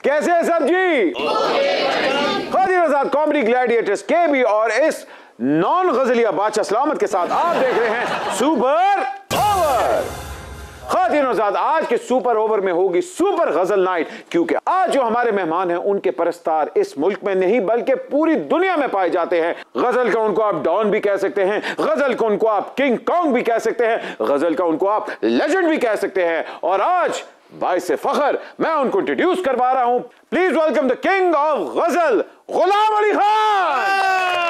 कैसे है सब जी? खातिन साथ कॉमेडी ग्लैडिएटर्स के भी और इस नॉन गजलिया बादशाह सलामत के साथ आप देख रहे हैं सुपर ओवर। खातिन साथ आज के सुपर ओवर में होगी सुपर गजल नाइट, क्योंकि आज जो हमारे मेहमान हैं उनके परस्तार इस मुल्क में नहीं बल्कि पूरी दुनिया में पाए जाते हैं। गजल का उनको आप डॉन भी कह सकते हैं, गजल को उनको आप किंग कॉन्ग भी कह सकते हैं, गजल का उनको आप लेजेंड भी कह सकते हैं। और आज बाइस फखर मैं उनको इंट्रोड्यूस करवा रहा हूं। Please welcome the king of गजल, गुलाम अली खान।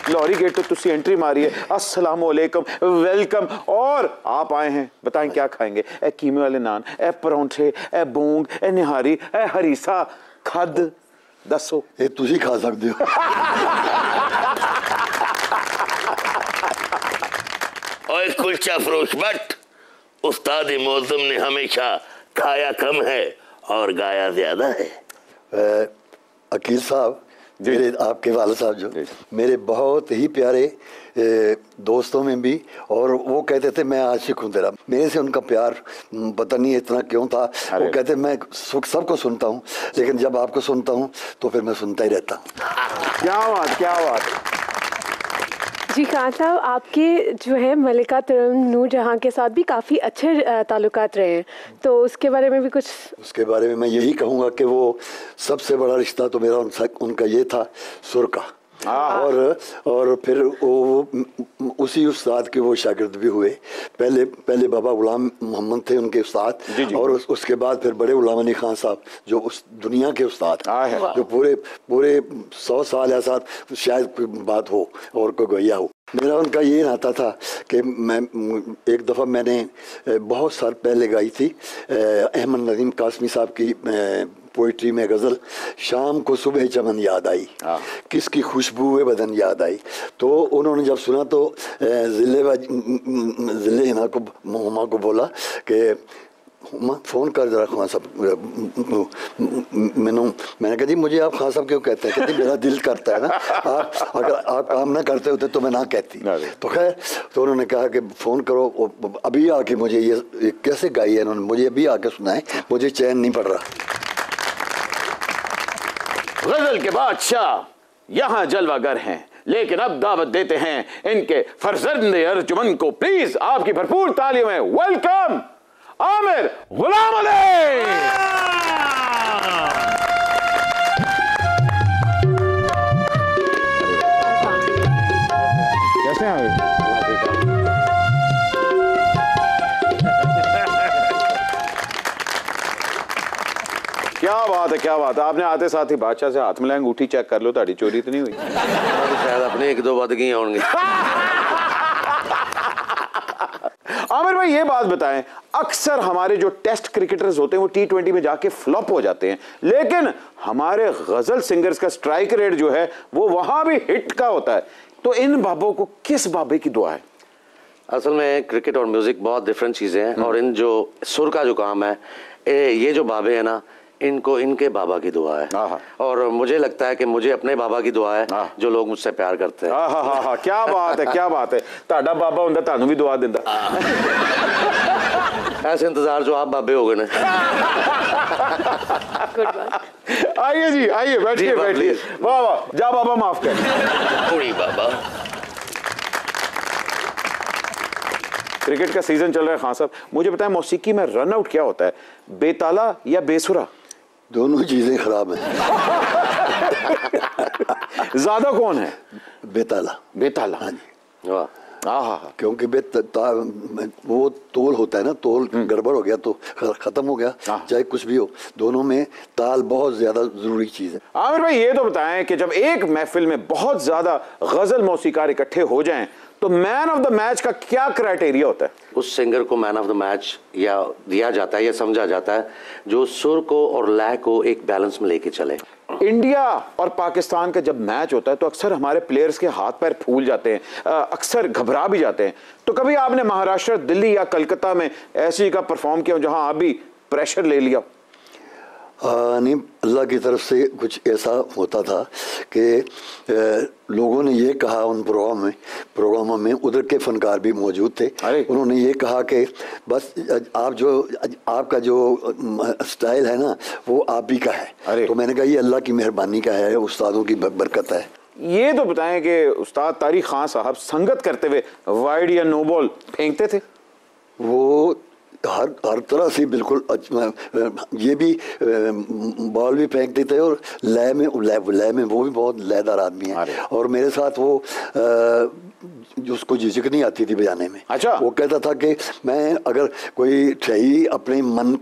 लॉरी गेट तो तुसी एंट्री मारी है, अस्सलाम वालेकुम, वेलकम। और आप आए हैं, बताएं क्या खाएंगे? ए कीमे वाले नान, ए परोंठे, ए बूंग, ए निहारी, ए हरीसा, खद दसो। ये तुसी खा सकते हो। और कुलचा फरोश बट उस्ताद मौज़म ने हमेशा खाया कम है और गाया ज्यादा है। अकील साहब, मेरे आपके वालिद साहब जो मेरे बहुत ही प्यारे दोस्तों में भी, और वो कहते थे मैं आशिक हूँ तेरा। मेरे से उनका प्यार पता नहीं इतना क्यों था। वो कहते मैं सबको सुनता हूँ, लेकिन जब आपको सुनता हूँ तो फिर मैं सुनता ही रहता हूँ। क्या बात, क्या बात। जी खान साहब, आपके जो है मलिका तुर्रम नूरजहां के साथ भी काफ़ी अच्छे ताल्लुकात रहे हैं, तो उसके बारे में भी कुछ? उसके बारे में मैं यही कहूँगा कि वो सबसे बड़ा रिश्ता तो मेरा उनका ये था सुर का। और फिर वो उसी उस्ताद के वो शागिर्द भी हुए। पहले बाबा गुलाम मोहम्मद थे उनके उस्ताद, और उसके बाद फिर बड़े गुलाम अली खान साहब जो उस दुनिया के उस्ताद, जो पूरे 100 साल या साथ शायद कोई बात हो और कोई गैया हो। मेरा उनका ये नाता था कि मैं एक दफ़ा मैंने बहुत साल पहले गाई थी अहमद नदीम कासमी साहब की पोइट्री में गज़ल, शाम को सुबह चमन याद आई, किसकी खुशबू बदन याद आई। तो उन्होंने जब सुना तो ज़िले हिना को हुमा को बोला कि हुमा फ़ोन कर जरा खान साहब। मैंने कहा जी मुझे आप खान साहब क्यों कहते हैं? कहते मेरा दिल करता है ना, अगर आप काम ना करते होते तो मैं ना कहती। तो खैर, तो उन्होंने कहा कि फ़ोन करो, अभी आके मुझे ये कैसे गाई है इन्होंने, मुझे अभी आके सुनाए, मुझे चैन नहीं पड़ रहा। गजल के बादशाह यहाँ जलवागर हैं, लेकिन अब दावत देते हैं इनके फरजंदे अर्जुमन को। प्लीज आपकी भरपूर तालियों में वेलकम आमिर गुलाम अली। कैसे हैं? क्या बात है, क्या बात है। आपने आते साथ ही बादशाह से हाथ मिलाएंगे, अंगूठी चेक कर लो, ताड़ी चोरी तो नहीं हुई? शायद अपने एक दो बदगी होंगे। आमिर भाई ये बात बताएं, अक्सर हमारे जो टेस्ट क्रिकेटर्स होते हैं वो T20 में जाके फ्लॉप हो जाते हैं, लेकिन हमारे गजल सिंगर्स का स्ट्राइक रेट जो है वो वहां भी हिट का होता है। तो इन बाबों को किस बाबे की दुआ है? असल में क्रिकेट और म्यूजिक बहुत डिफरेंट चीजें हैं, और इन जो सुर का जो काम है, ये जो बाबे हैं ना, इनको इनके बाबा की दुआ है। और मुझे लगता है कि मुझे अपने बाबा की दुआ है जो लोग मुझसे प्यार करते हैं। क्या बात है, क्या बात है। ताड़ा बाबा हुंदा तानू भी दुआ देंदा। ऐसे इंतजार जो आप बाबे हो गए ना। आइए जी, आइए, बैठिए बैठिए। वाह वाह, जा बाबा माफ कर। पूरी बाबा। क्रिकेट का सीजन चल रहा है खान साहब, मुझे बताएं मौसीकी में रन आउट क्या होता है, बेताला या बेसुरा? दोनों चीजें खराब हैं। ज्यादा कौन है? बेताला। बेताला, हाँ जी। हाँ, क्योंकि वो तोल होता है ना, तोल गड़बड़ हो गया तो खत्म हो गया, चाहे कुछ भी हो। दोनों में ताल बहुत ज्यादा जरूरी चीज है। आमिर भाई ये तो बताएं कि जब एक महफिल में बहुत ज्यादा गजल मौसीकार इकट्ठे हो जाएं तो मैन ऑफ द मैच का क्या क्राइटेरिया होता है? उस सिंगर को मैन ऑफ द मैच या दिया जाता है या समझा जाता है जो सुर को और लय को एक बैलेंस में लेके चले। इंडिया और पाकिस्तान का जब मैच होता है तो अक्सर हमारे प्लेयर्स के हाथ पैर फूल जाते हैं, अक्सर घबरा भी जाते हैं। तो कभी आपने महाराष्ट्र, दिल्ली या कलकत्ता में ऐसी का परफॉर्म किया जहां आप भी प्रेशर ले लिया? नहीं, अल्लाह की तरफ से कुछ ऐसा होता था कि लोगों ने ये कहा उन प्रोग्रामों में उधर के फनकार भी मौजूद थे। उन्होंने ये कहा कि बस आपका जो स्टाइल है ना वो आप ही का है। तो मैंने कहा ये अल्लाह की मेहरबानी का है, उस्तादों की बरकत है। ये तो बताएं कि उस्ताद तारिक खान साहब संगत करते हुए वाइड या नो बॉल फेंकते थे? वो हर तरह से बिल्कुल ये भी बॉल भी फेंकते थे और लय में वो भी बहुत लयदार आदमी है। और मेरे साथ वो उसको झिझक नहीं आती थी बजाने में। अच्छा। वो कहता था कि मैं अगर कोई ठही अपने मन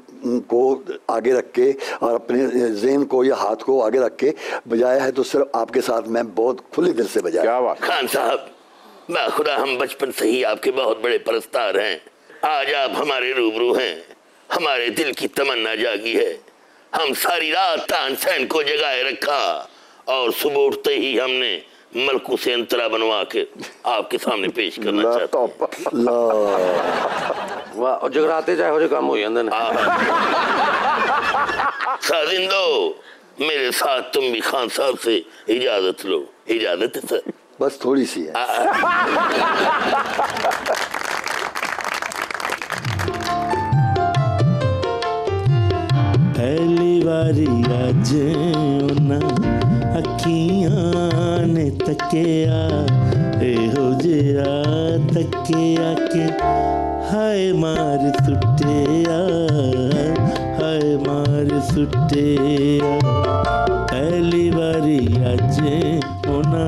को आगे रख के और अपने ज़हन को या हाथ को आगे रख के बजाया है तो सिर्फ आपके साथ मैं बहुत खुले दिल से बजाया। क्या बात। खान साहब, खुदा हम बचपन से ही आपके बहुत बड़े परस्तार हैं। आज आप हमारे रूबरू हैं, हमारे दिल की तमन्ना जागी है। हम सारी रात तानसेन को जगाए रखा और सुबह उठते ही हमने मलकू से अंतरा बनवा के आपके सामने पेश करना चाहते हैं। वाह, और जगराते चाहे हो जो काम हो जाते साजिंदो, मेरे साथ तुम भी खान साहब से इजाजत लो। इजाजत है सर? बस थोड़ी सी है। पहली बारी अज उन्ना अखियां ने तकिया, एहो जिहा तकिया के हाय मार सुटिया, हाय मार सुटिया। पहली बारी अज उन्ना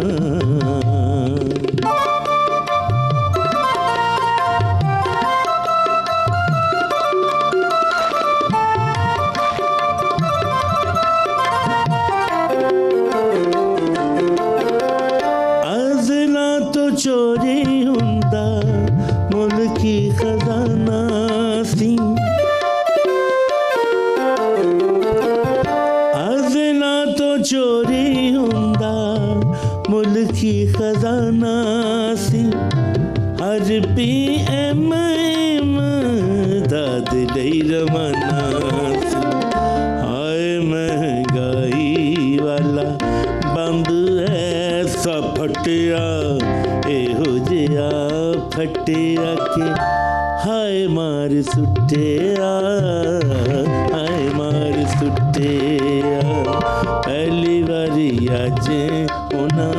चोरी हुंदा मुल्की खजाना सी, अज़ना तो चोरी हुंदा मुल्की खजाना सी। हर PM दाद लई रवाना सी। हाय महंगाई वाला बंद ऐसा फटिया, एहो जिहा फटिया के हाय मार सुटिया, हाय मार सुटिया। पहली बारी अज उन्ना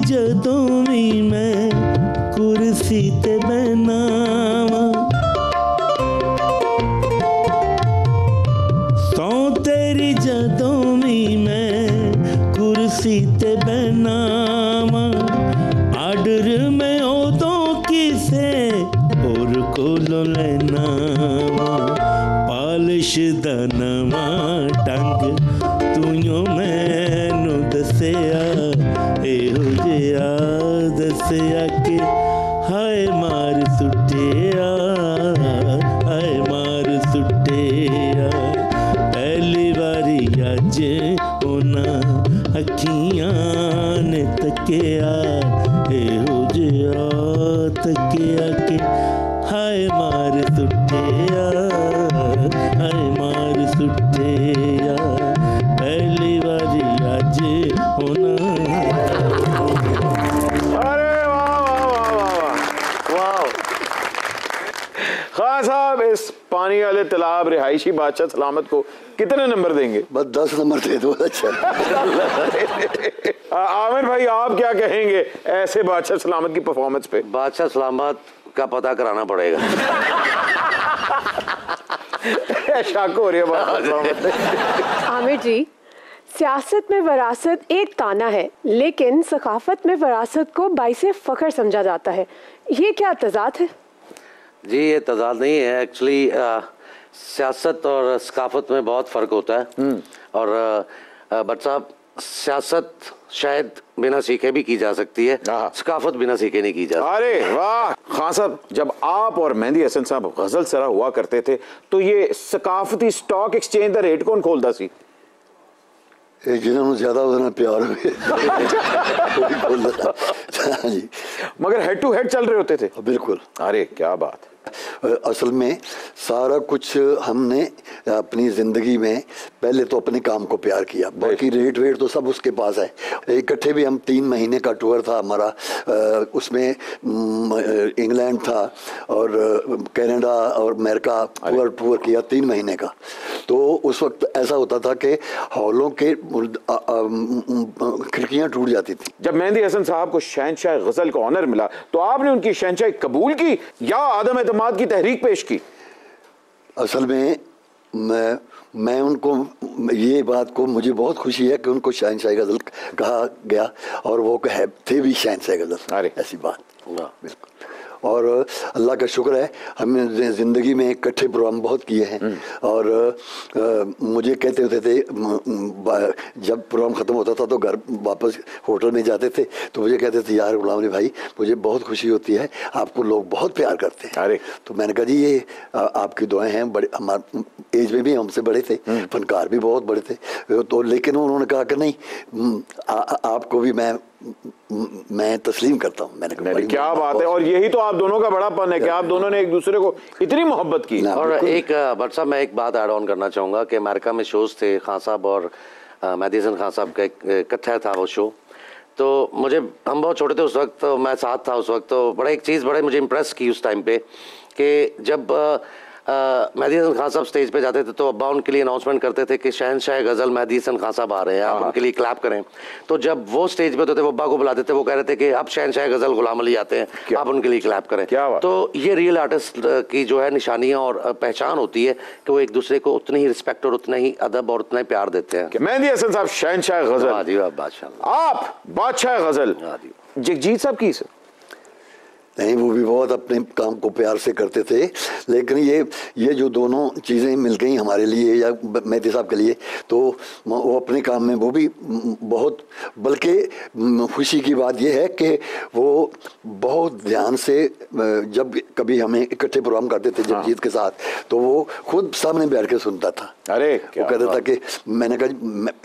जदों भी मैं कुर्सी ते बैनावा, सौ तेरी जदों भी मैं कुर्सी ते बैनावा। आर्डर में उदों किसे और कोलों लेना, पालिश दा नवां ढंग तूं मैनू दसिया, एहो जिहा दसिया के हाय मार सुटिया, हाय मार सुटिया। पहली बारी अज उन्ना अखियां ने तकिया, एहो जिहा तकिया के हाय मार सुटिया, हाय मार सुटिया। पहली बारी अज उन्ना। खान साहब, इस पानी वाले तालाब रिहायशी बादशाह सलामत को कितने नंबर देंगे? बस 10 नंबर दे दो। अच्छा। आमिर भाई, आप क्या कहेंगे ऐसे बादशाह सलामत की परफॉर्मेंस पे? बादशाह सलामत का पता कराना पड़ेगा। शक हो रही है बादशाह। आमिर जी, सियासत में वरासत एक ताना है, लेकिन सकाफत में वरासत को बाइसे फ़ख्र समझा जाता है। ये क्या तज़ाद है? जी, ये तज़ाद नहीं है। एक्चुअली सियासत और सकाफत में बहुत फ़र्क होता है। और बट साहब सियासत शायद बिना सीखे भी की जा सकती है, सकाफत बिना सीखे नहीं की जा सकती। अरे वाह खान साहब, जब आप और मेहंदी हसन साहब गजल सरा हुआ करते थे तो ये सकाफती स्टॉक एक्सचेंज दा रेट कौन खोलता सी? जिन्होंने ज्यादा उतना प्यार जी। मगर हेड टू हेड चल रहे होते थे? बिल्कुल। अरे क्या बात। असल में सारा कुछ हमने अपनी जिंदगी में पहले तो अपने काम को प्यार किया, बाकी रेट वेट तो सब उसके पास है। इकट्ठे भी हम 3 महीने का टूर था हमारा, उसमें इंग्लैंड था और कनाडा और अमेरिका टूर किया 3 महीने का। तो उस वक्त ऐसा होता था कि हॉलों के खिड़कियां टूट जाती थी। जब मेहंदी हसन साहब को शहंशाह गजल का ऑनर मिला तो आपने उनकी शहंशाही कबूल की या आदम एतमाद की तहरीक पेश की? असल में मैं उनको, ये बात को मुझे बहुत खुशी है कि उनको शहंशाह गजल कहा गया और वो थे भी शहंशाह गजल, ऐसी बात। बिल्कुल। और अल्लाह का शुक्र है हमने ज़िंदगी में इकट्ठे प्रोग्राम बहुत किए हैं। और मुझे कहते होते थे जब प्रोग्राम ख़त्म होता था तो घर वापस होटल में जाते थे तो मुझे कहते थे यार गुलाम अली भाई मुझे बहुत खुशी होती है, आपको लोग बहुत प्यार करते हैं। अरे तो मैंने कहा जी ये आपकी दुआएं हैं, बड़े हमारे एज में भी हमसे बड़े थे, फनकार भी बहुत बड़े थे। तो लेकिन उन्होंने कहा कि नहीं आपको भी मैं तस्लीम करता हूँ। मैंने कहा क्या बात है। और यही तो आप दोनों का बड़ापन है कि आप दोनों ने एक दूसरे को इतनी मोहब्बत की। और एक बट साहब मैं एक बात ऐड ऑन करना चाहूँगा कि अमेरिका में शोज़ थे, खान साहब और मेहंदी हसन खान साहब का इकट्ठा था वो शो। तो हम बहुत छोटे थे उस वक्त, तो मैं साथ था उस वक्त। तो बड़ा एक चीज़ बड़े मुझे इम्प्रेस की उस टाइम पे कि जब मेहंदी हसन खान साहब स्टेज पे जाते थे तो अब्बा उनके लिए अनाउंसमेंट करते थे कि शहंशाह गज़ल मेहंदी हसन खान साहब आ रहे हैं, आप उनके लिए क्लैप करें। तो जब वो स्टेज पे होते थे वो अब्बा को बुलाते थे, वो कह रहे थे कि अब शहंशाह गज़ल गुलाम अली आते हैं, आप उनके लिए क्लैप करें। तो ये रियल आर्टिस्ट की जो है निशानियाँ और पहचान होती है कि वो एक दूसरे को उतनी ही रिस्पेक्ट और उतना ही अदब और उतना ही प्यार देते हैं। मेहंदी हसन साहब शहंशाह गज़ल, बादशाह, आप बादशाह गज़ल। जगजीत साहब की नहीं, वो भी बहुत अपने काम को प्यार से करते थे। लेकिन ये जो दोनों चीज़ें मिल गई हमारे लिए या मेहंदी साहब के लिए, तो वो अपने काम में वो भी बहुत, बल्कि खुशी की बात ये है कि वो बहुत ध्यान से जब कभी हमें इकट्ठे प्रोग्राम करते थे जगजीत के साथ तो वो खुद सामने बैठ के सुनता था। अरे वो कहता था कि मैंने कहा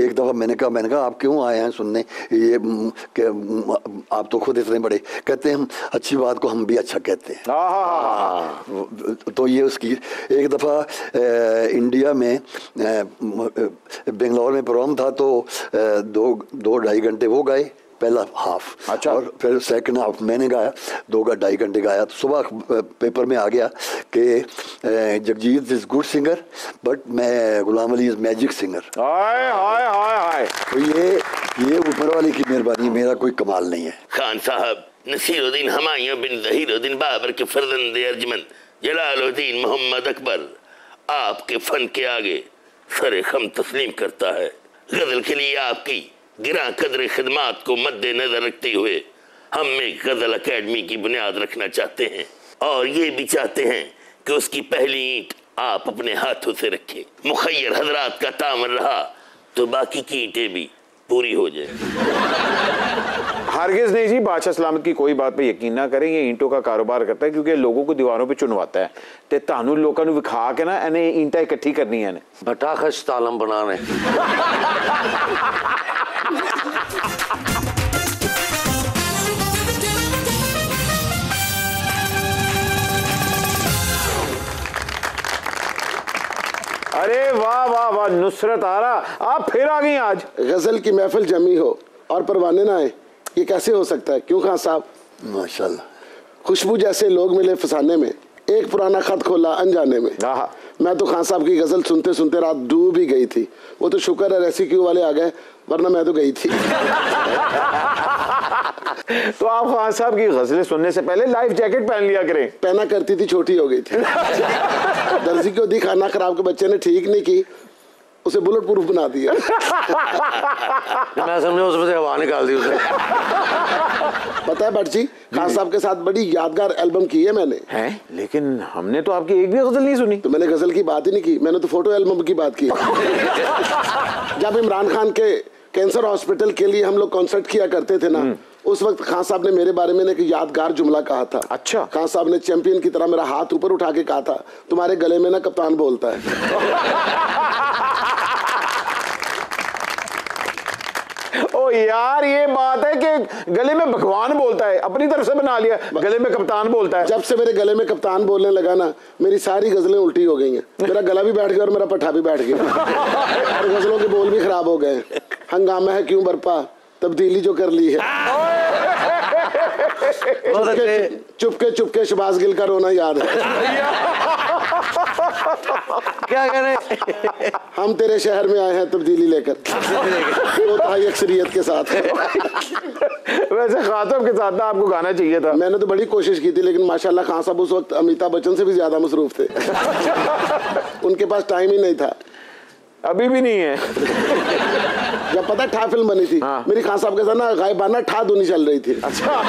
एक दफ़ा मैंने कहा आप क्यों आए हैं सुनने, ये आप तो खुद इतने बड़े, कहते हैं हम अच्छी बात को हम भी अच्छा कहते हैं। तो ये उसकी एक दफ़ा इंडिया में बेंगलोर में प्रोग्राम था तो 2-2.5 घंटे वो गए पहला हाफ। अच्छा। और फिर सेकंड हाफ मैंने गाया, 2-2.5 घंटे गाया। तो सुबह पेपर में आ गया कि Jagjit is good singer but मैं Ghulam Ali is magic singer. हाय हाय हाय हाय। तो ये ऊपर वाले की मेहरबानी, मेरा कोई कमाल नहीं है। खान साहब नसीरुद्दीन हुमायूं बिन ज़हीरुद्दीन बाबर के फर्जंद अर्जमंद जलालुद्दीन मोहम्मद अकबर आपके फन के आगे सरे खम तस्लीम करता है। गजल के लिए आपकी गिरा कदर खिदमात को मद्देनजर रखते हुए हम एक गजल अकेडमी की बुनियाद रखना चाहते हैं और ये भी चाहते हैं कि उसकी पहली ईंट आप अपने हाथों से रखें। मुखय्यर हजरात का तामन रहा तो बाकी की ईंटें भी पूरी हो जाए। हरगिज़ नहीं जी, बादशाह सलामत की कोई बात पे यकीन ना करें, ये ईंटों का कारोबार करता है क्योंकि लोगों को दीवारों पे चुनवाता है ते तानू लोगों ਨੂੰ ਵਿਖਾ के ना इन्हें ईंटें इकट्ठी करनी है भट्टा खश तालम बनाने। अरे वाह वाह वाह नुसरत आरा, आप फिर आ गई आज। गजल की महफिल जमी हो और परवाने ना आए, ये कैसे हो सकता है? क्यों खान साहब? माशाल्लाह। खुशबू जैसे लोग मिले फसाने में, एक पुराना खत खोला अनजाने में। मैं तो खान साहब की गजल सुनते सुनते रात डूब ही गई थी। वो तो शुक्र है रेस्क्यू वाले आ गए, वरना मैं तो गई थी। तो आप खान साहब की गजलें सुनने से पहले लाइफ जैकेट पहन लिया करें। पहना करती थी, छोटी हो गई थी। दर्जी को दी खाना खराब के बच्चे ने ठीक नहीं की उसे बुलेट प्रूफ बना दिया। मैं समझा उसमें से हवा निकाल दी उसे। पता है भट्ट जी, खान साहब के साथ बड़ी यादगार एल्बम की है मैंने। हैं? लेकिन हमने तो आपकी एक भी गजल नहीं सुनी। तो मैंने गजल की बात ही नहीं की, मैंने तो फोटो एल्बम की बात की। जब इमरान खान के कैंसर हॉस्पिटल के लिए हम लोग कॉन्सर्ट किया करते थे ना, उस वक्त खान साहब ने मेरे बारे में एक यादगार जुमला कहा था। अच्छा। खान साहब ने चैंपियन की तरह मेरा हाथ ऊपर उठा के कहा था, तुम्हारे गले में ना कप्तान बोलता है। ओ यार, ये बात है कि गले में भगवान बोलता है, अपनी तरफ से बना लिया, गले में कप्तान बोलता है। जब से मेरे गले में कप्तान बोलने लगा ना, मेरी सारी गजलें उल्टी हो गई हैं। मेरा गला भी बैठ गया और मेरा पट्ठा भी बैठ गया और गजलों के बोल भी खराब हो गए। हंगामा है क्यों बरपा, तब्दीली जो कर ली है। चुपके चुपके शहबाज गिल का रोना याद है। क्या कह रहे? हम तेरे शहर में आए हैं तब्दीली लेकर, वो था अक्सरियत के साथ। वैसे खातब के साथ ना आपको गाना चाहिए था। मैंने तो बड़ी कोशिश की थी, लेकिन माशाल्लाह खान साहब उस वक्त अमिताभ बच्चन से भी ज्यादा मसरूफ थे। उनके पास टाइम ही नहीं था। अभी भी नहीं है। जब पता ठा फिल्म बनी थी, मेरी खान साहब के साथ ना गायबाना ठा धुनी चल रही थी। अच्छा।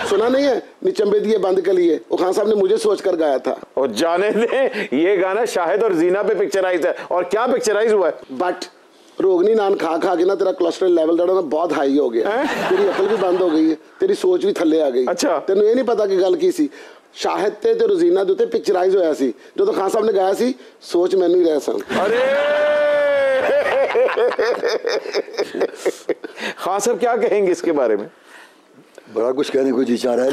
सुना नहीं है, निचंबे दिए बंद के लिए, वो खान साहब ने मुझे सोचकर गाया था। और जाने दे, ये गाना शाहिद और जीना पे पिक्चराइज है। और क्या पिक्चराइज हुआ है? बट रोगनी नान खा खा के ना तेरा कोलेस्ट्रॉल लेवल ना बहुत हाई हो गया, तेरी अकल भी बंद हो गई है, तेरी सोच भी थल्ले आ गई। अच्छा। तेन ये नहीं पता कि गल की सी, शाहिद ते ते रोजीना दे उत्ते पिक्चराइज होया सी, जो तो खान साहब ने गाया सी, सोच मैनू ही रह सन। अरे खान साहब क्या कहेंगे इसके बारे में? बड़ा कुछ कहने को जी चाह रहा है,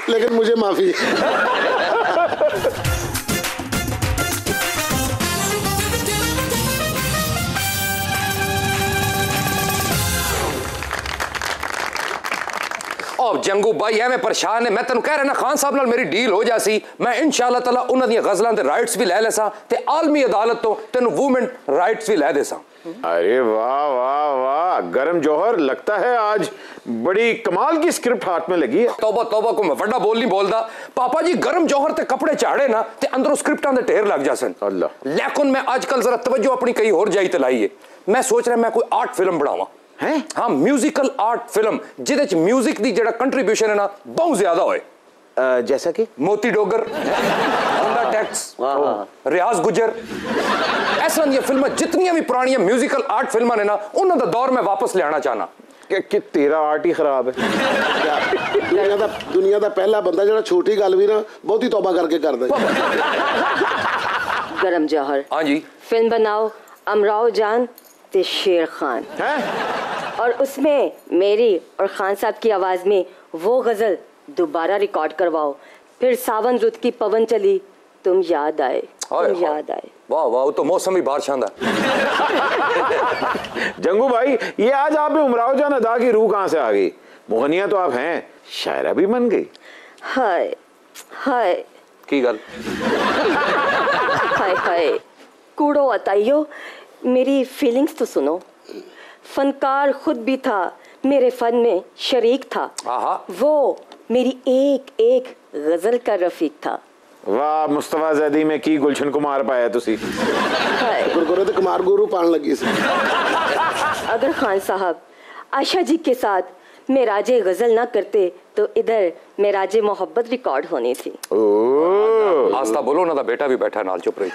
लेकिन मुझे माफी। अब जंगू भाई एवं परेशान है, मैं तेन कह रहा ना खान साहब नाल मेरी डील हो जासी, मैं इंशाअल्लाह ताला उन्हां दी गज़लां दे राइट्स भी ले लेसा ते आलमी अदालत तो तेन वुमेन राइट्स भी ले देसा। अरे वाह वाह वाह, गरम जौहर, लगता है आज बड़ी कमाल की स्क्रिप्ट हाथ में लगी है। तौबा तौबा को मैं वड्डा बोल नहीं बोलदा पापा जी, गरम जौहर ते कपड़े चाड़े ना ते अंदरों स्क्रिप्टां दे ढेर लग जासन। अल्लाह। लेकिन मैं आजकल जरा तवज्जो अपनी कहीं और जाई ते लाई है, मैं सोच रहा मैं कोई आर्ट फिल्म बनावा है। हाँ, म्यूजिकल आर्ट फिल्म जिदे च म्यूजिक दी जेड़ा कंट्रीब्यूशन है ना बहुत ज्यादा होए। जैसा कि मोती डोगर, टैक्स, रियाज गुजर, ऐसा दी फिल्म जितनी भी पुरानी म्यूजिकल आर्ट फिल्म ने ना उन्हों दा दौर में वापस ले आना चाहना। कि तेरा आर्ट ही खराब है। दुनिया दा पहला बंदा जो छोटी गल भी ना बहुत ही तौबा करके कर दे। गरम जौहर, हाँ जी, फिल्म बनाओ अमराव जान ते शेर खान है? और उसमें मेरी और खान साहब की आवाज में वो गजल दोबारा रिकॉर्ड करवाओ, फिर सावन रुत की पवन चली तुम याद आए, तुम याद आए। वाह वाह, तो मौसम ही बाहर शानदार। जंगू भाई, ये आज आप में उमराव जान अदा की रूह कहाँ से आ गई? मोहनिया तो आप हैं, शायरा भी बन गई। हाय हाय की गल? हाय हाय कूड़ो अताइयो, मेरी फीलिंग्स तो सुनो। फनकार खुद भी था, मेरे फन में शरीक था, वो मेरी एक एक गजल का रफीक था। वाह, मुस्तफा ज़ैदी में की गुलशन कुमार पाया तुसी। गुरगुरे तो कुमार गुरु पान लगी सी। अगर खान साहब आशा जी के साथ मेराजे गजल ना करते तो इधर मेराजे मोहब्बत रिकॉर्ड होनी थी। आस्था बोलो ना, दा बेटा भी बैठा नाल, चुप रही।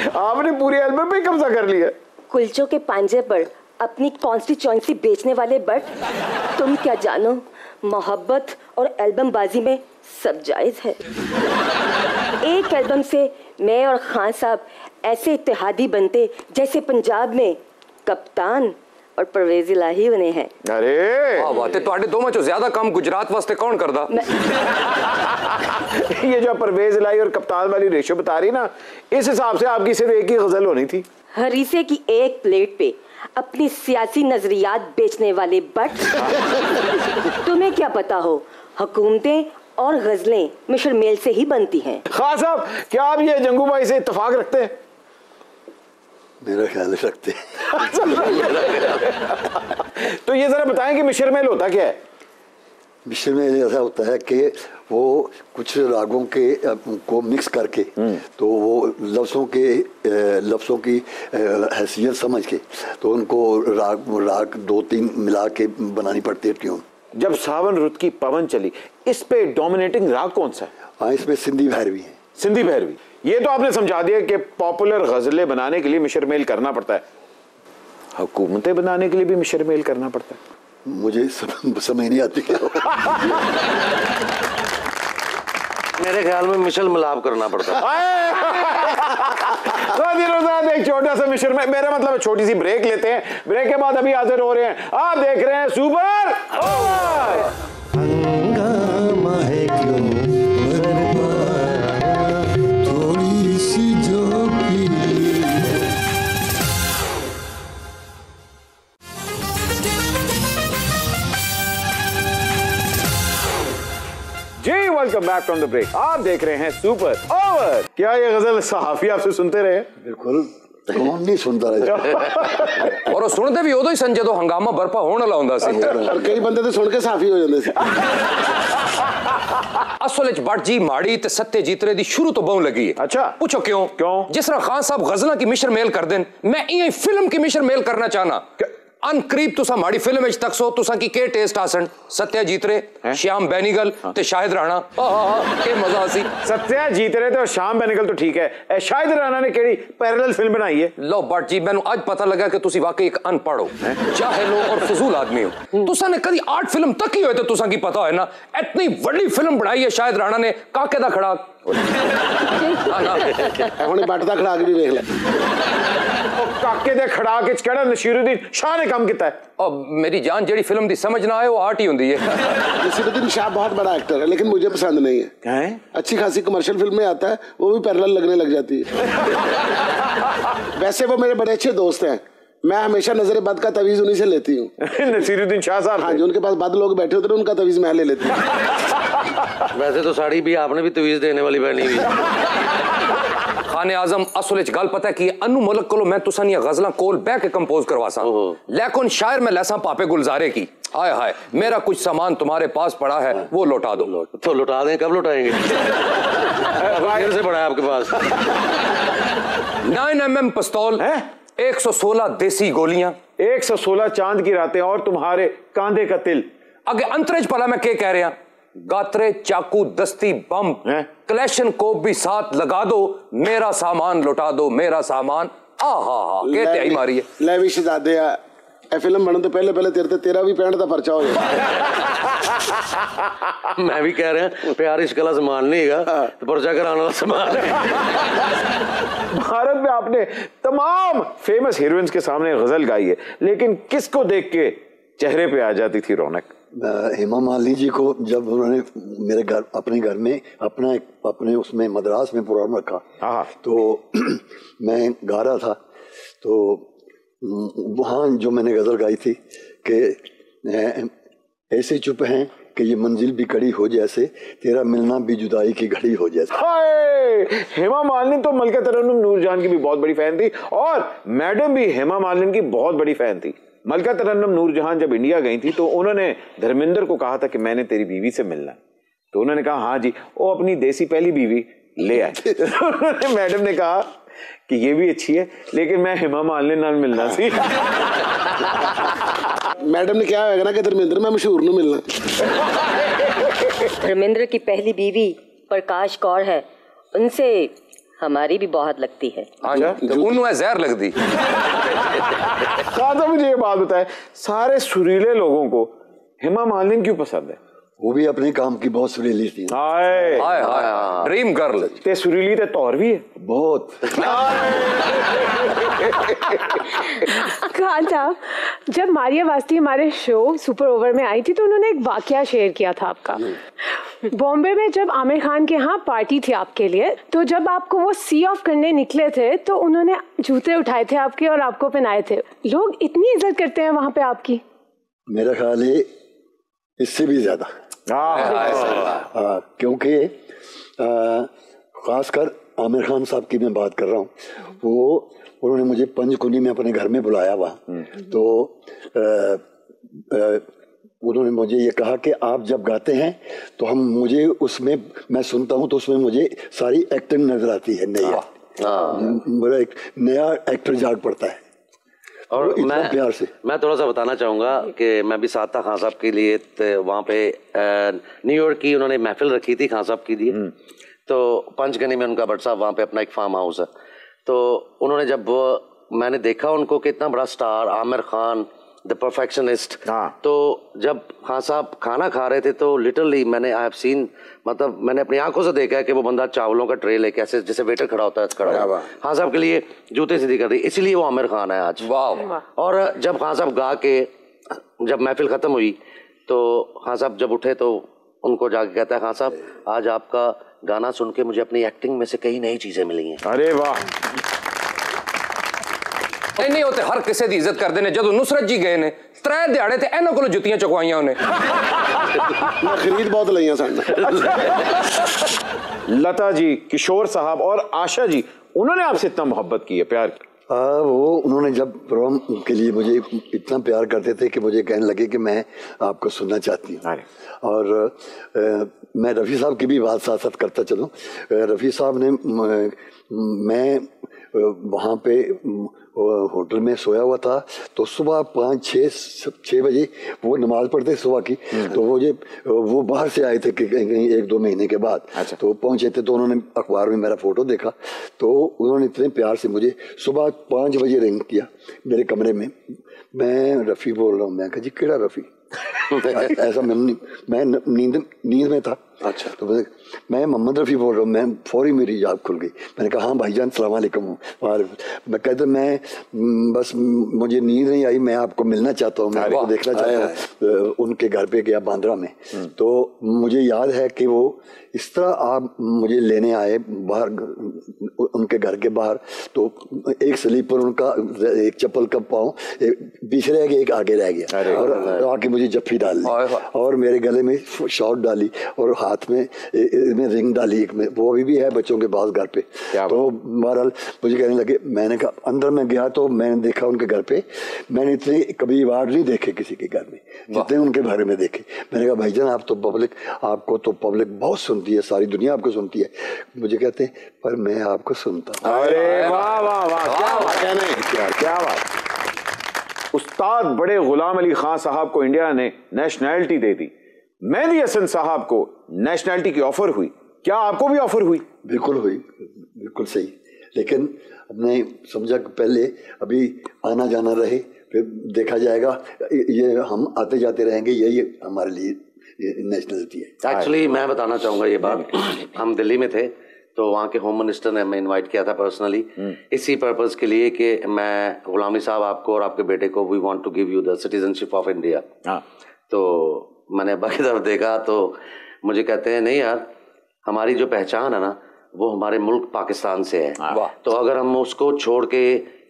आपने पूरी एल्बम पे कब्जा कर लिया। कुलचों के पांजे पर अपनी कॉन्स्टिट्यूएंसी बेचने वाले बट तुम क्या जानो, मोहब्बत और एल्बम बाजी में सब जायज है। एक एल्बम से मैं और खान साहब ऐसे इत्तेहादी बनते जैसे पंजाब में कप्तान और परवेज इलाही बने हैं। अरे वाह वाह, ते तुहाडे दोवां चों ज्यादा काम गुजरात वास्ते कौन करदा? ये जो परवेज इलाही और कप्तान वाली रेशो बता रही ना, इस हिसाब से आपकी सिर्फ एक ही गजल होनी थी। हरीसे की एक प्लेट पे अपनी सियासी नजरियात बेचने वाले बट तुम्हें क्या पता हो, हुकूमतें और गजलें मिश्र मेल से ही बनती हैं। खान साहब, क्या आप ये जंगू भाई से इत्तेफाक रखते हैं? मेरा ख्याल रखते हैं। तो ये जरा बताएं कि मिश्र मेल होता क्या है? मिश्र मेल ऐसा होता है कि वो कुछ रागों के को मिक्स करके तो वो लफ्ज़ों की हैसियत समझ के तो उनको राग 2-3 मिला के बनानी पड़ती है ट्यून। जब सावन रुत की पवन चली, इस पे डोमिनेटिंग राग कौन सा है? हाँ, इसमें सिंधी भैरवी है। सिंधी भैरवी। ये तो आपने समझा दिया कि पॉपुलर गजलें बनाने के लिए मिश्र मेल करना पड़ता है, हुकूमतें बनाने के लिए भी मिश्र मेल करना पड़ता है। मुझे समझ नहीं आती। मेरे ख्याल में मिशल मिलाप करना पड़ता है। एक छोटा सा मिश्र में, मेरा मतलब छोटी सी ब्रेक लेते हैं, ब्रेक के बाद अभी हाजिर हो रहे हैं। आप देख रहे हैं सुपर ओवर। थोड़ी सी जो जी welcome back from the break. आप देख रहे हैं सुपर ओवर। क्या ये गजल सहाफी आपसे सुनते रहे? बिल्कुल, कौन नहीं सुनता रहे। और सुनते भी उदो ही सन जदों हंगामा बरपा होने वाला हुंदा सी, और कई बंदे तो सुन के साफी हो जाते सी। असल विच भट्ट जी माड़ी ते सत्यजीत रे दी शुरू तो बहु लगी है। अच्छा, पूछो क्यों? जिस तरह खान साहब गजलों की मिश्र मेल कर देन, मैं इं फिल्म की मिश्र मेल करना चाहना। अनकरीब तुसा माड़ी फिल्म विच तक सो तुसा की के टेस्ट आसन, सत्यजीत रे, श्याम बेनीगल ते शाहिद राणा। के मजा सी। सत्यजीत रे तो श्याम बेनीगल तो ठीक है, शाहिद राणा ने केड़ी पैरेलल फिल्म बनाई है? लो भट्ट जी, मैनू आज पता लगा कि तुसी वाकई एक अनपढ़ हो, जाहिल हो और फजूल आदमी हो। तुसा ने कदी आर्ट फिल्म तक ही होए तो तुसा की पता है ना, इतनी बड़ी फिल्म बनाई है शाहिद राणा ने, काके दा खड़ा हुणे बट दा खड़ा के भी देख ले। काके दे खड़ा के केड़ा नसीरुद्दीन शाह ने काम किया है? और मेरी जान, जेडी फिल्म दी समझ ना आए वो आर्ट ही होंदी है। नसीरुद्दीन शाह बहुत बड़ा एक्टर है, लेकिन मुझे पसंद नहीं है। अच्छी खासी कमर्शियल फिल्म में आता है, वो भी पैरेलल लगने लग जाती है। वैसे वो मेरे बड़े अच्छे दोस्त हैं, मैं हमेशा नजर बद का तवीज उन्हीं से लेती हूँ। नसीरुद्दीन शाह साहब? हाँ जी, उनके पास बद लोग बैठे होते हैं, उनका तवीज मैं ले लेती हूँ। वैसे तो साड़ी भी आपने भी तवीज देने वाली पहनी हुई। खाने आजम असल विच गल पता है कि अनु मुल्क को मैं तुसा नी गजलां कोल बैठ के कंपोज करवासा, लेकिन शायर में लैसा पापे गुलजारे की। हाय हाय, मेरा कुछ सामान तुम्हारे पास पड़ा है, वो लौटा दो। तो लौटा दें, कब लौटाएंगे? फिर से पड़ा है आपके पास 9mm पिस्तौल, 116 देसी गोलियां, 116 चांद की रातें और तुम्हारे कांधे का तिल। अगे अंतरेज पला मैं के कह रहा, गात्रे चाकू दस्ती बम क्लैशन को भी साथ लगा दो, मेरा सामान लौटा दो, मेरा सामान। आहा कहते आई मारी है। ले भी शहजादे ए फिल्म बनने तो पहले तेरा भी 65 का पर्चा हो गया। मैं भी कह रहा हूं प्यार इश्क का सामान नहीं है तो पर्चा कराने वाला सामान है। भारत में आपने तमाम फेमस हीरोइंस के सामने गजल गाई है, लेकिन किसको देख के चेहरे पे आ जाती थी रौनक? हेमा मालिनी जी को जब उन्होंने मेरे घर अपने घर में अपने उसमें मद्रास में प्रोग्राम रखा तो मैं गा रहा था, तो वहाँ जो मैंने गज़ल गाई थी कि ऐसे चुप हैं कि ये मंजिल भी कड़ी हो जैसे, तेरा मिलना भी जुदाई की घड़ी हो जैसे। हाय, हेमा मालिनी तो मलका तरन्नुम नूरजहान की भी बहुत बड़ी फैन थी, और मैडम भी हेमा मालिनी की बहुत बड़ी फैन थी। मलका तरन्नुम नूरजहान जब इंडिया गई थी तो उन्होंने धर्मेंद्र को कहा था कि मैंने तेरी बीवी से मिलना है, तो उन्होंने कहा हाँ जी, वो अपनी देसी पहली बीवी ले आए। मैडम ने कहा कि ये भी अच्छी है, लेकिन मैं हेमा मालिनी नाल मिलना सी। मैडम ने क्या है ना कि धर्मेंद्र मैं मशहूर नू मिलना। धर्मेंद्र की पहली बीवी प्रकाश कौर है, उनसे हमारी भी बहुत लगती है। तो उन्हें जहर लगती। तो मुझे ये बात बताए, सारे सुरीले लोगों को हेमा मालिनी क्यों पसंद है? वो भी अपने काम की बहुत सुरीली थी। हाय हाय हाय, ड्रीम गर्ल। ते सुरीली ते तौर भी है बहुत। खान साहब, जब मारिया वास्ती हमारे शो सुपर ओवर में आई थी तो उन्होंने एक वाकया शेयर किया था आपका। बॉम्बे में जब आमिर खान के यहाँ पार्टी थी आपके लिए, तो जब आपको वो सी ऑफ करने निकले थे तो उन्होंने जूते उठाए थे आपके और आपको पहनाए थे। लोग इतनी इज्जत करते हैं वहां पे आपकी? मेरा ख्याल है इससे भी ज्यादा। क्योंकि खासकर आमिर खान साहब की मैं बात कर रहा हूँ, वो उन्होंने मुझे पंचकुनी में अपने घर में बुलाया हुआ, तो उन्होंने मुझे ये कहा कि आप जब गाते हैं तो मुझे उसमें मैं सुनता हूँ तो उसमें मुझे सारी एक्टिंग नजर आती है, नई मेरा एक नया एक्टर जाग पड़ता है। और प्यार से मैं थोड़ा सा बताना चाहूँगा कि मैं भी साथ था खान साहब के लिए, वहाँ पे न्यूयॉर्क की उन्होंने महफिल रखी थी खान साहब के लिए, तो पंचगनी में उनका भट्ट साहब वहाँ पे अपना एक फार्म हाउस है, तो उन्होंने जब मैंने देखा उनको कि इतना बड़ा star Aamir Khan the perfectionist, तो जब खान साहब खाना खा रहे थे तो लिटरली मैंने आई हैव सीन, मतलब मैंने अपनी आंखों से देखा है कि वो बंदा चावलों का ट्रे लेके ऐसे जैसे वेटर खड़ा होता है खड़ा हुआ खान साहब के लिए जूते सीधी कर दी, इसीलिए वो आमिर खान है आज। वाह। और जब खान साहब गा के जब महफिल खत्म हुई तो खान साहब जब उठे तो उनको जाके कहता है, खान साहब आज आपका गाना सुन के मुझे अपनी एक्टिंग में से कई नई चीजें मिली हैं। अरे वाह। नहीं होते हर किसी की इज्जत करते हैं। जो नुसरत जी गए ने 3 दिहाड़े ते इन्हां कोलों जुत्तियां चुकवाइयां उन्हें। मैं खरीद बहुत लईयां सन। लता जी, किशोर साहब और आशा जी, उन्होंने आपसे इतना मोहब्बत की है, प्यार की? वो उन्होंने जब प्रोग्राम के लिए मुझे इतना प्यार करते थे कि मुझे कहने लगे कि मैं आपको सुनना चाहती हूँ। और मैं रफ़ी साहब की भी बात साथ साथ करता चलूँ। रफ़ी साहब ने मैं वहाँ पे होटल में सोया हुआ था तो सुबह 5-6 बजे वो नमाज पढ़ते सुबह की, तो वो बाहर से आए थे कि कहीं 1-2 महीने के बाद। अच्छा। तो पहुँचे थे तो उन्होंने अखबार में मेरा फ़ोटो देखा, तो उन्होंने इतने प्यार से मुझे सुबह 5 बजे रिंग किया मेरे कमरे में। मैं रफ़ी बोल रहा हूँ। मैं कहा जी केड़ा रफ़ी? ऐसा मैं नींद में था। अच्छा। तो मैं मोहम्मद रफ़ी बोल रहा हूँ। मैं फौरी मेरी आँख खुल गई। मैंने कहा हाँ भाईजान सलाम अलैकुम। मैं कहते मैं बस मुझे नींद नहीं आई, मैं आपको मिलना चाहता हूँ, मैं आपको देखना चाहता हूँ। उनके घर पे गया बांद्रा में, तो मुझे याद है कि वो इस तरह आप मुझे लेने आए बाहर उनके घर के बाहर, तो एक स्लीपर उनका, एक चप्पल का पाँव पीछे रह गया, एक आगे रह गया, और आके मुझे जफ्फी डाल दी और मेरे गले में शॉर्ट डाली और हाथ में रिंग डाली एक में, वो अभी भी है बच्चों के पास घर पे। तो बहरहाल मुझे कहने लगे, मैंने कहा अंदर में गया तो मैंने देखा उनके घर पे, मैंने इतने कभी अवार्ड नहीं देखे किसी के घर में जितने उनके घर में देखे। मैंने कहा भाईजान आप तो आपको तो पब्लिक बहुत सुनती है, सारी दुनिया आपको सुनती है। मुझे कहते हैं पर मैं आपको सुनता हूँ। अरे वाह वाह वाह, क्या बात। उस्ताद बड़े गुलाम अली खान साहब को इंडिया ने नेशनैलिटी दे दी, मेहदी हसन साहब को नेशनैलिटी की ऑफर हुई, क्या आपको भी ऑफर हुई? बिल्कुल हुई, बिल्कुल सही, लेकिन हमने समझा कि पहले अभी आना जाना रहे, फिर देखा जाएगा, ये हम आते जाते रहेंगे, यही हमारे लिए नेशनलिटी है। एक्चुअली मैं बताना चाहूँगा ये बात, हम दिल्ली में थे तो वहाँ के होम मिनिस्टर ने हमें इनवाइट किया था पर्सनली इसी पर्पस के लिए कि मैं गुलामी साहब आपको और आपके बेटे को we want to give you the citizenship of India. तो मैंने बाकी तरफ देखा तो मुझे कहते हैं नहीं यार, हमारी जो पहचान है ना वो हमारे मुल्क पाकिस्तान से है, तो अगर हम उसको छोड़ के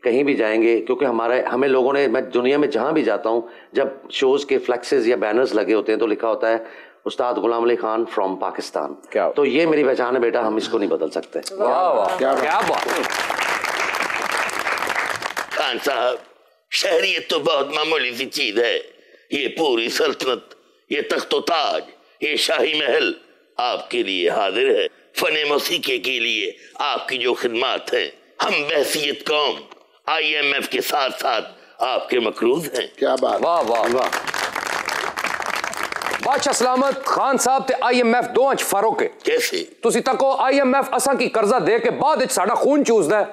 कहीं भी जाएंगे, क्योंकि हमें लोगों ने, मैं दुनिया में जहाँ भी जाता हूँ जब शोज के फ्लेक्सेस या बैनर्स लगे होते हैं तो लिखा होता है उस्ताद गुलाम अली खान फ्रॉम पाकिस्तान। तो ये मेरी पहचान है बेटा, हम इसको नहीं बदल सकते। वाह वाह, क्या बात। खान साहब, शहरियत तो बहुत मामूली सी चीज है, ये पूरी सल्तनत, ये तख्तो ताज, ये शाही महल आपके लिए हाजिर है। फने मौसीकी के लिए आपकी जो खिदमत है, हम बहसियत कौम IMF के साथ साथ आपके मकरूज हैं। क्या बात। वाह वाह वाह। बादशाह सलामत खान साहब ते IMF दोवां च फर्क है। कैसे? तुसी तको IMF असां की कर्जा दे के बाद विच साडा खून चूसदा है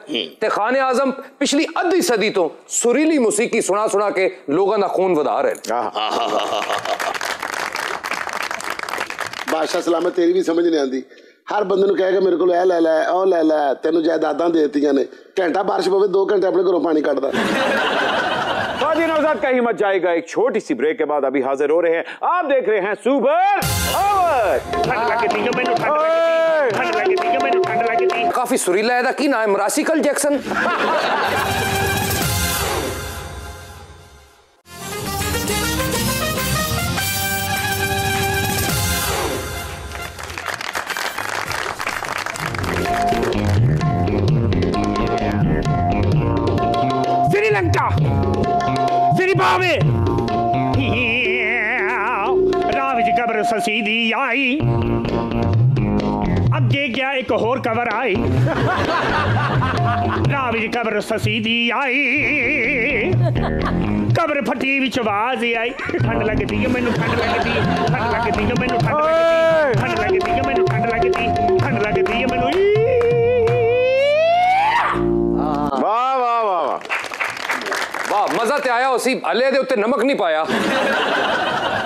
ते खाने आजम पिछली अद्धी सदी तो सुरीली मौसीकी सुना सुना के लोगों दा खून वधा रहे। बादशाह सलामत तेरी भी समझ नहीं आती, हर बंदे ਨੂੰ ਕਹੇਗਾ ਮੇਰੇ ਕੋਲ ਇਹ ਲੈ ਲੈ ਉਹ ਲੈ ਲੈ, ਤੈਨੂੰ ਜਾਇਦਾਦਾਂ ਦੇਤੀਆਂ ਨੇ, ਘੰਟਾ ਬਾਰਿਸ਼ ਪਵੇ 2 घंटे अपने घरों पानी काटदा। फादी नौजाद का ही मत जाएगा, एक छोटी सी ब्रेक के बाद अभी हाजिर हो रहे हैं, आप देख रहे हैं सुपर ओवर। काफी सुरीला है की नाम राशिकल जैक्सन। श्रीलंका, जिम्बाब्वे, ससी दी आई, अगे क्या एक होर कवर आई, राह विच कबर ससी दी आई, कबर फटी विच आवाज आई, ठंड लगदी है मैनू, ठंड लगदी, ठंड लगदी है मैनू, ठंड लगदी, ठंड लगदी है मैनू, ठंड लगदी, ठंड लगदी है मैनू। वाह वाह वाह वाह वाह, मजा ते आया, उसी हले दे उत्ते नमक नहीं पाया।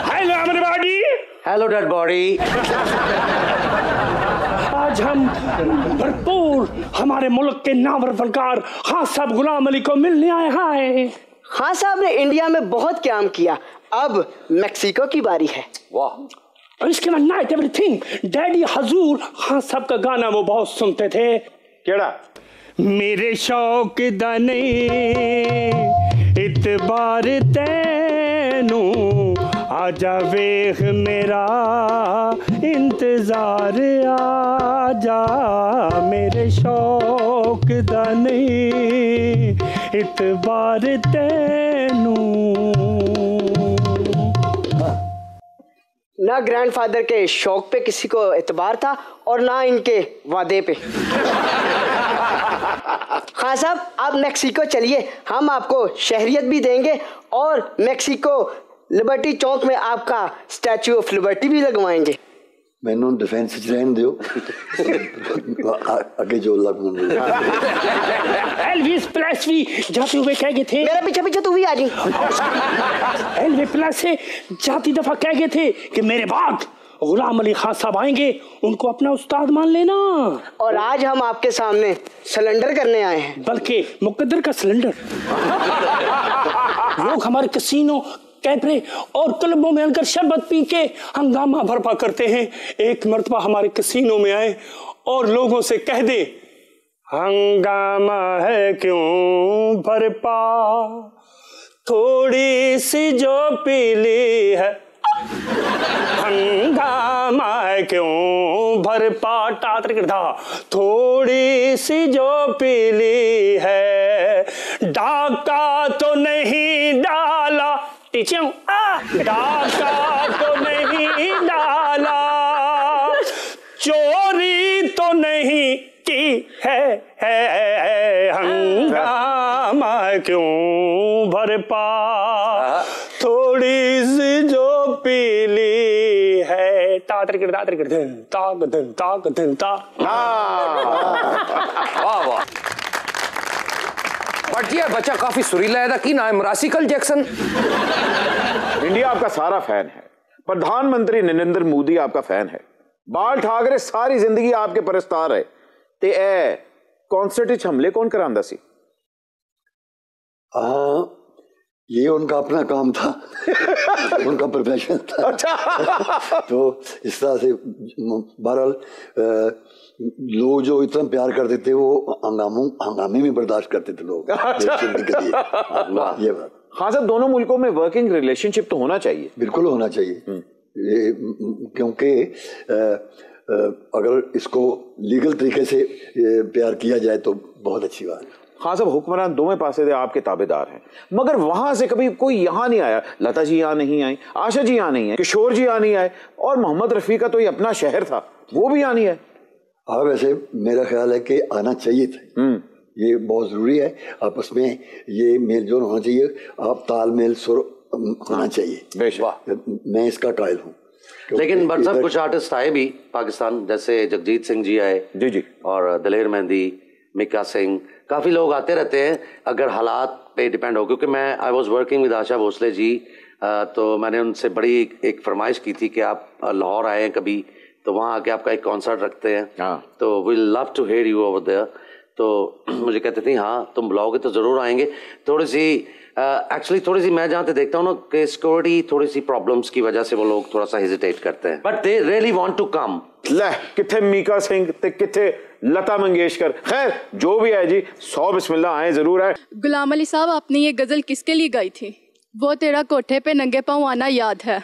Hello everybody, hello dead body. आज हम भरपूर हमारे मुल्क के नामवर फनकार खान साहब गुलाम अली को मिलने आए हैं। खान साहब ने इंडिया में बहुत काम किया, अब मैक्सिको की बारी है। वाह। इसके बाद नाइट एवरीथिंग, डैडी हजूर खान साहब का गाना वो बहुत सुनते थे। केड़ा? मेरे शौक दा नहीं इतबार तैनू, आजा वेख मेरा इंतजार, आजा मेरे शौक दा नहीं इतबार तैनू। ना ग्रैंडफादर के शौक पे किसी को एतबार था और ना इनके वादे पे। खान साहब आप मैक्सिको चलिए, हम आपको शहरियत भी देंगे और मैक्सिको लिबर्टी चौक में आपका स्टैचू ऑफ लिबर्टी भी लगवाएंगे। मैंने डिफेंस रहने दियो आगे जो लग एलविस प्रेस्ली जाते हुए कह गए थे, मेरा पीछे पीछे तू भी आ जी। एलविस प्रेस्ली जाती दफा कह गए थे कि मेरे बाद गुलाम अली खान साहब आएंगे, उनको अपना उस्ताद मान लेना। और आज हम आपके सामने सिलेंडर करने आए हैं, बल्कि मुकद्दर का सिलेंडर। लोग हमारे कैसीनो, कैफे और क्लबों में आकर शरबत पी के हंगामा भरपा करते हैं। एक मर्तबा हमारे कैसीनो में आए और लोगों से कह दे, हंगामा है क्यों भरपा, थोड़ी सी जो पीली है, हंगामा है क्यों भरपा, थोड़ी सी जो पीली है, डाका तो नहीं डाला, डाका तो नहीं डाला, चोरी तो नहीं की है, हंगामा क्यों भरपा, थोड़ी सी जो पीली है, वाह वाह। बट ये बच्चा काफी सुरीला है, की नाम रासिकल जैक्सन। इंडिया आपका सारा फैन है, प्रधानमंत्री नरेंद्र मोदी आपका फैन है, बाल ठाकरे सारी जिंदगी आपके परस्तार है, ते ए कॉन्सर्ट हमले कौन करांदा सी? ये उनका अपना काम था, उनका प्रोफेशन था। अच्छा। तो इस तरह से बहरहाल लोग जो इतना प्यार करते थे वो हंगामे में बर्दाश्त करते थे लोग। ये बात। हाँ साहब, दोनों मुल्कों में वर्किंग रिलेशनशिप तो होना चाहिए। बिल्कुल होना चाहिए, क्योंकि अगर इसको लीगल तरीके से प्यार किया जाए तो बहुत अच्छी बात है। हाँ साहब, हुक्मरान दोवें पासे से आपके ताबेदार हैं, मगर वहां से कभी कोई यहाँ नहीं आया। लता जी यहाँ नहीं आई, आशा जी यहाँ नहीं है, किशोर जी यहाँ नहीं आए, और मोहम्मद रफी का तो ये अपना शहर था, वो भी यहाँ नहीं है। हाँ, वैसे मेरा ख्याल है कि आना चाहिए था। ये बहुत जरूरी है, आपस में ये मेल जोल होना चाहिए, आप तालमेल सुर होना चाहिए। बेशक, मैं इसका कायल हूँ। लेकिन बट साहब कुछ आर्टिस्ट आए भी पाकिस्तान, जैसे जगजीत सिंह जी आए जी जी, और दलेर मेहंदी, मिका सिंह, काफ़ी लोग आते रहते हैं अगर हालात पे डिपेंड हो। क्योंकि मैं I was working with Asha Bhosle ji, तो मैंने उनसे बड़ी एक फरमाइश की थी कि आप लाहौर आए हैं कभी, तो वहाँ आके आपका एक कॉन्सर्ट रखते हैं, तो we love to hear you over there. तो मुझे कहते थे हाँ तुम बुलाओगे तो ज़रूर आएंगे। थोड़ी सी एक्चुअली थोड़ी सी मैं जहाँ पे देखता हूँ ना कि सिक्योरिटी थोड़ी सी प्रॉब्लम्स की वजह से वो लोग थोड़ा सा हेजिटेट करते हैं, but they really want to come. ले किथे मीका सिंह ते किथे लता मंगेशकर, खैर जो भी है जी, 100 बिस्मिल्लाह, आए जरूर आए। गुलाम अली साहब, आपने ये गजल किसके लिए गाई थी? वो तेरा कोठे पे नंगे पाँव आना याद है।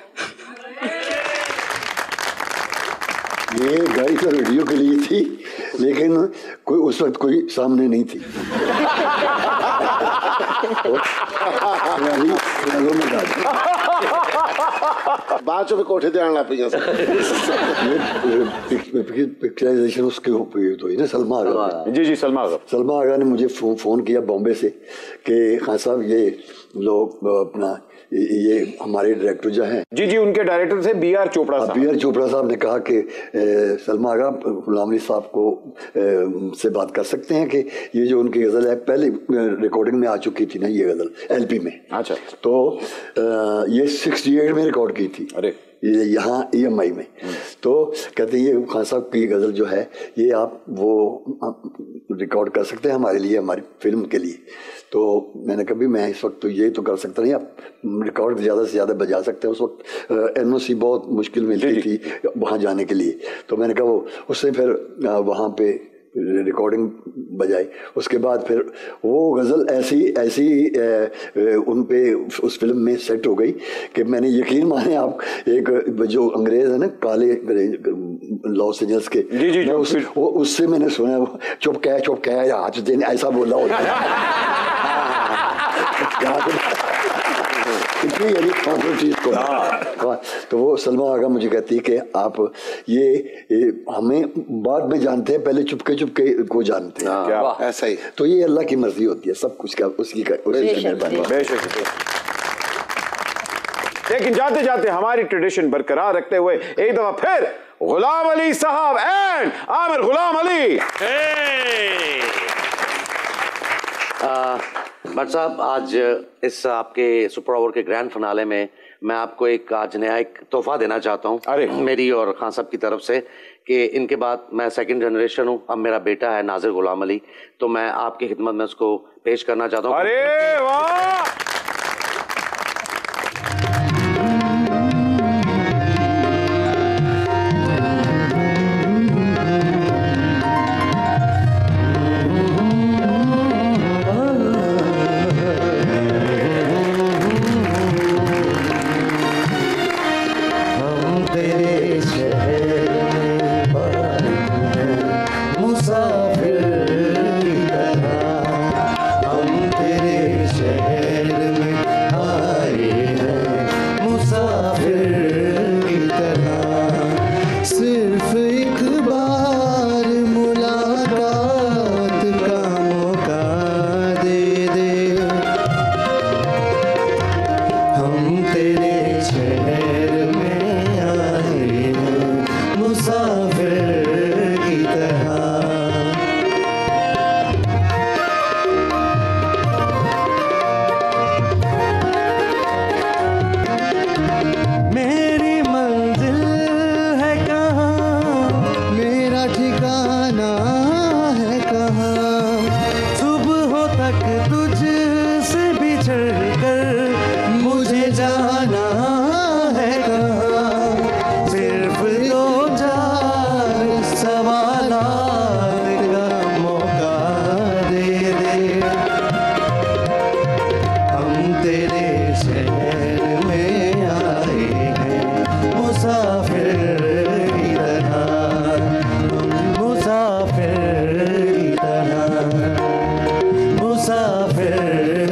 ये गाड़ी तो रेडियो के लिए थी, लेकिन कोई उस वक्त कोई सामने नहीं थी। बाद चो कोठे ते आना पिया पिक्चराइजेशन उसके ऊपर तो ही ना सलमा आगा। जी सलमा आगा ने मुझे फोन किया बॉम्बे से कि खान साहब ये लोग अपना ये हमारे डायरेक्टर जो हैं जी उनके डायरेक्टर थे B.R. चोपड़ा साहब। B.R. चोपड़ा साहब ने कहा कि सलमा आगा गुलाम अली साहब को से बात कर सकते हैं कि ये जो उनकी गज़ल है पहले रिकॉर्डिंग में आ चुकी थी ना ये गज़ल LP में। अच्छा। तो ये 68 में रिकॉर्ड की थी। अरे ये यहाँ EMI में। तो कहते हैं ये खान साहब की गज़ल जो है ये आप वो रिकॉर्ड कर सकते हैं हमारे लिए, हमारी फिल्म के लिए। तो मैंने कहा भी मैं इस वक्त तो ये तो कर सकता नहीं, आप रिकॉर्ड ज़्यादा से ज़्यादा बजा सकते हैं। उस वक्त NOC बहुत मुश्किल मिलती थी वहाँ जाने के लिए। तो मैंने कहा वो उससे फिर वहाँ पे रिकॉर्डिंग बजाई। उसके बाद फिर वो गज़ल ऐसी उन पे उस फिल्म में सेट हो गई कि मैंने यकीन माने आप, एक जो अंग्रेज़ है ना काले लॉस एंजल्स के जी उससे मैंने सुना चुप कह आज दिन ऐसा बोला होता इतनी यानी चीज़ को। तो वो सलमा आगा मुझे कहती है कि आप ये हमें बाद में जानते हैं, पहले चुपके को जानते हैं। क्या ऐसा ही। तो ये अल्लाह की मर्जी होती है, सब कुछ का उसी मेहरबानी। लेकिन जाते जाते हमारी ट्रेडिशन बरकरार रखते हुए एक दफा फिर गुलाम अली साहब एंड आमिर गुलाम अली। भट्ट साहब, आज इस आपके सुपर ओवर के ग्रैंड फिनाले में मैं आपको एक आज नया एक तोहफा देना चाहता हूँ। अरे मेरी और खान साहब की तरफ से कि इनके बाद मैं सेकंड जनरेशन हूँ, अब मेरा बेटा है नाजिर गुलाम अली, तो मैं आपकी खिदमत में उसको पेश करना चाहता हूँ। अरे वाह, मुसाफिर